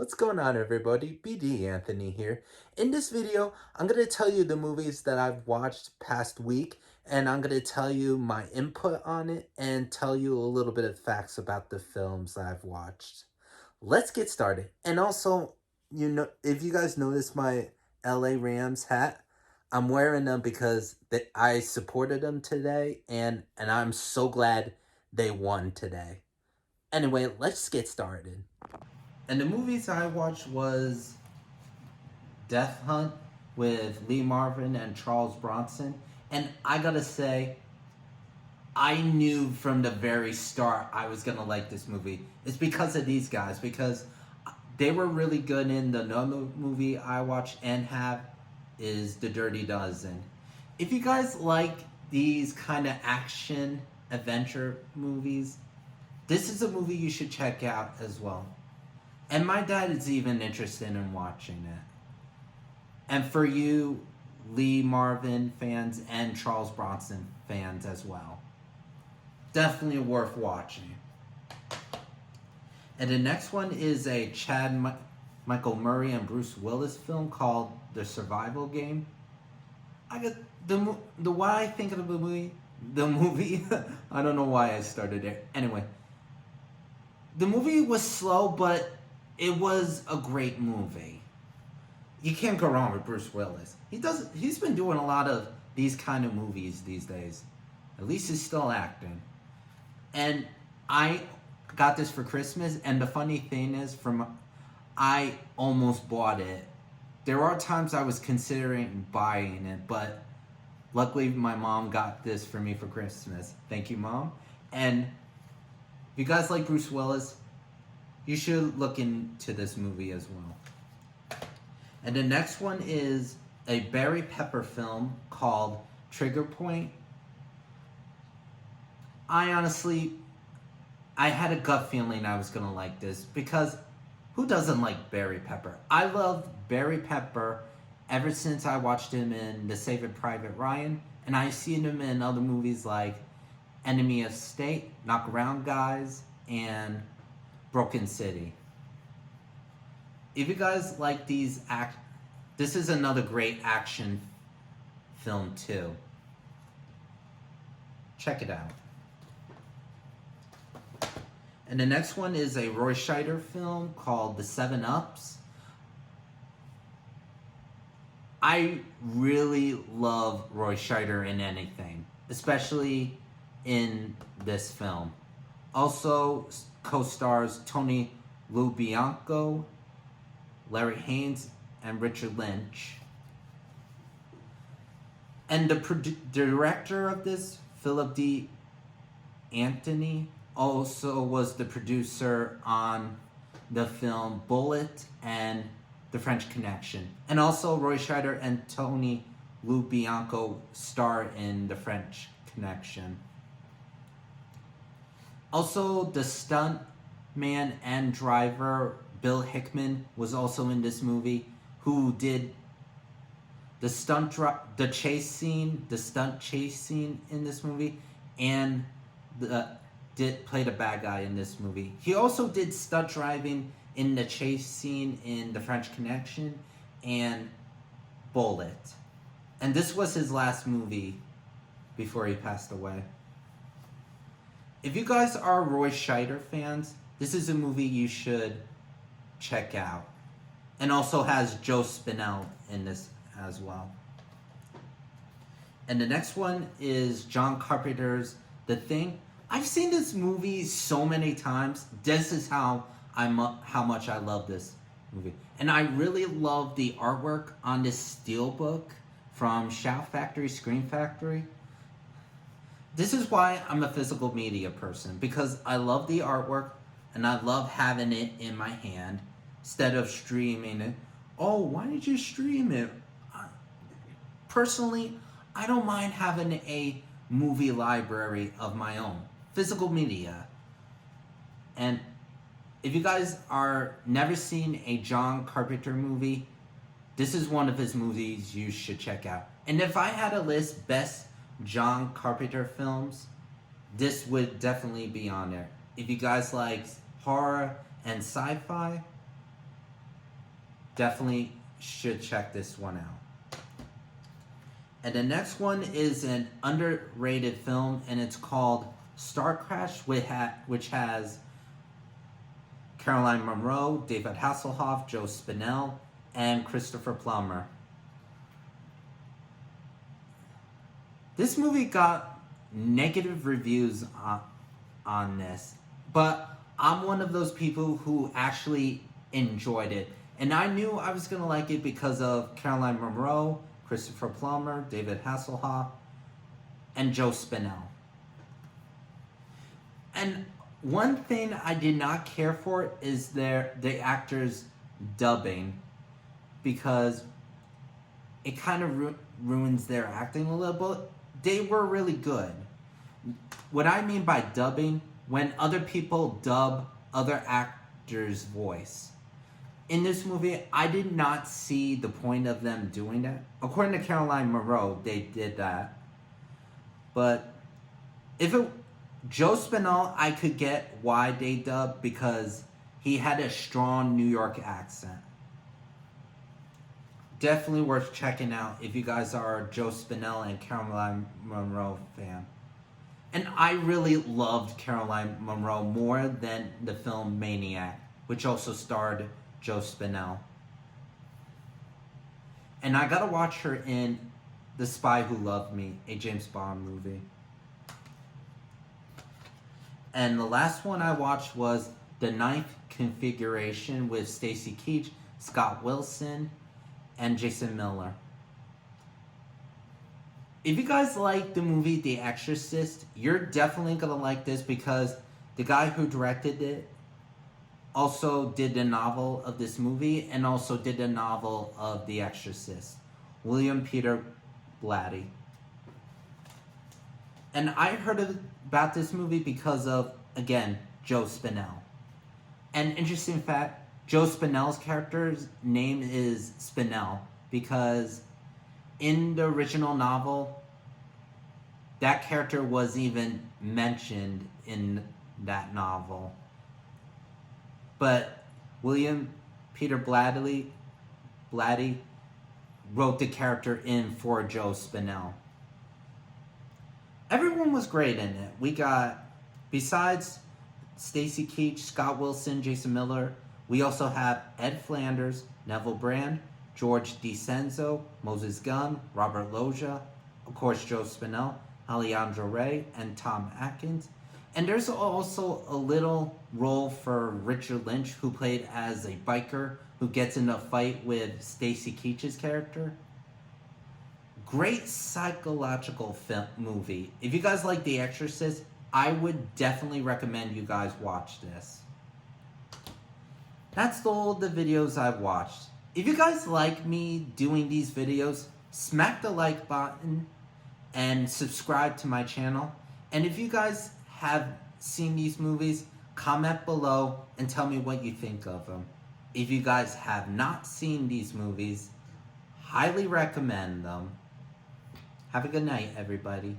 What's going on, everybody? BD Anthony here. In this video, I'm going to tell you the movies that I've watched past week, and I'm going to tell you my input on it and tell you a little bit of facts about the films that I've watched. Let's get started. And also, if you guys notice my LA Rams hat, I'm wearing them because I supported them today, and I'm so glad they won today. Anyway, let's get started. And the movies I watched was Death Hunt with Lee Marvin and Charles Bronson. And I gotta say, I knew from the very start I was gonna like this movie. It's because of these guys, because they were really good in the another movie I watched and have is The Dirty Dozen. If you guys like these kind of action adventure movies, this is a movie you should check out as well. And my dad is even interested in watching it. And for you, Lee Marvin fans and Charles Bronson fans as well. Definitely worth watching. And the next one is a Michael Murray and Bruce Willis film called The Survival Game. I got the what I think of the movie. I don't know why I started there. Anyway, the movie was slow, but it was a great movie. You can't go wrong with Bruce Willis. He's been doing a lot of these kind of movies these days. At least he's still acting. And I got this for Christmas, and the funny thing is, I almost bought it. There are times I was considering buying it, but luckily my mom got this for me for Christmas. Thank you, Mom. And if you guys like Bruce Willis, you should look into this movie as well. And the next one is a Barry Pepper film called Trigger Point. I had a gut feeling I was going to like this because who doesn't like Barry Pepper? I loved Barry Pepper ever since I watched him in The Saving Private Ryan, and I've seen him in other movies like Enemy of State, Knock Around Guys, and Broken City. If you guys like this is another great action film too. Check it out. And the next one is a Roy Scheider film called The 7-Ups. I really love Roy Scheider in anything, especially in this film. Also co-stars Tony Lubianco, Larry Haynes, and Richard Lynch. And the director of this, Philip D. Anthony, also was the producer on the film Bullet and The French Connection. And also Roy Scheider and Tony Lubianco star in The French Connection. Also, the stunt man and driver Bill Hickman was also in this movie, who did the stunt chase scene in this movie, and played a bad guy in this movie. He also did stunt driving in the chase scene in The French Connection and Bullet. And this was his last movie before he passed away. If you guys are Roy Scheider fans, this is a movie you should check out. And also has Joe Spinell in this as well. And the next one is John Carpenter's The Thing. I've seen this movie so many times. This is how much I love this movie. And I really love the artwork on this steelbook from Shout Factory, Screen Factory. This is why I'm a physical media person, because I love the artwork and I love having it in my hand instead of streaming it. Oh, why did you stream it? Personally, I don't mind having a movie library of my own. Physical media. And if you guys are never seen a John Carpenter movie, this is one of his movies you should check out. And if I had a list best John Carpenter films, this would definitely be on there. If you guys like horror and sci-fi, Definitely should check this one out. And the next one is an underrated film, and it's called Starcrash, which has Caroline Munro, David Hasselhoff, Joe Spinell, and Christopher Plummer. This movie got negative reviews on this, but I'm one of those people who actually enjoyed it. And I knew I was going to like it because of Caroline Munro, Christopher Plummer, David Hasselhoff, and Joe Spinell. And one thing I did not care for is the actors' dubbing, because it kind of ruins their acting a little bit. They were really good. What I mean by dubbing, when other people dub other actors' voice. In this movie, I did not see the point of them doing that. According to Caroline Munro, they did that. But Joe Spinell, I could get why they dubbed, because he had a strong New York accent. Definitely worth checking out if you guys are a Joe Spinell and Caroline Munro fan. And I really loved Caroline Munro more than the film Maniac, which also starred Joe Spinell. And I gotta watch her in The Spy Who Loved Me, a James Bond movie. And the last one I watched was The Ninth Configuration with Stacy Keach, Scott Wilson, and Jason Miller. If you guys like the movie The Exorcist, you're definitely gonna like this, because the guy who directed it also did the novel of this movie and also did the novel of The Exorcist, William Peter Blatty. And I heard about this movie because of, again, Joe Spinell. And interesting fact, Joe Spinell's character's name is Spinell because in the original novel, that character wasn't even mentioned in that novel. But William Peter Blatty wrote the character in for Joe Spinell. Everyone was great in it. We got, besides Stacy Keach, Scott Wilson, Jason Miller, we also have Ed Flanders, Neville Brand, George DiCenzo, Moses Gunn, Robert Loggia, of course Joe Spinell, Alejandro Rey, and Tom Atkins. And there's also a little role for Richard Lynch, who played as a biker who gets in a fight with Stacy Keach's character. Great psychological movie. If you guys like The Exorcist, I would definitely recommend you guys watch this. That's all the videos I've watched. If you guys like me doing these videos, smack the like button and subscribe to my channel. And if you guys have seen these movies, comment below and tell me what you think of them. If you guys have not seen these movies, highly recommend them. Have a good night, everybody.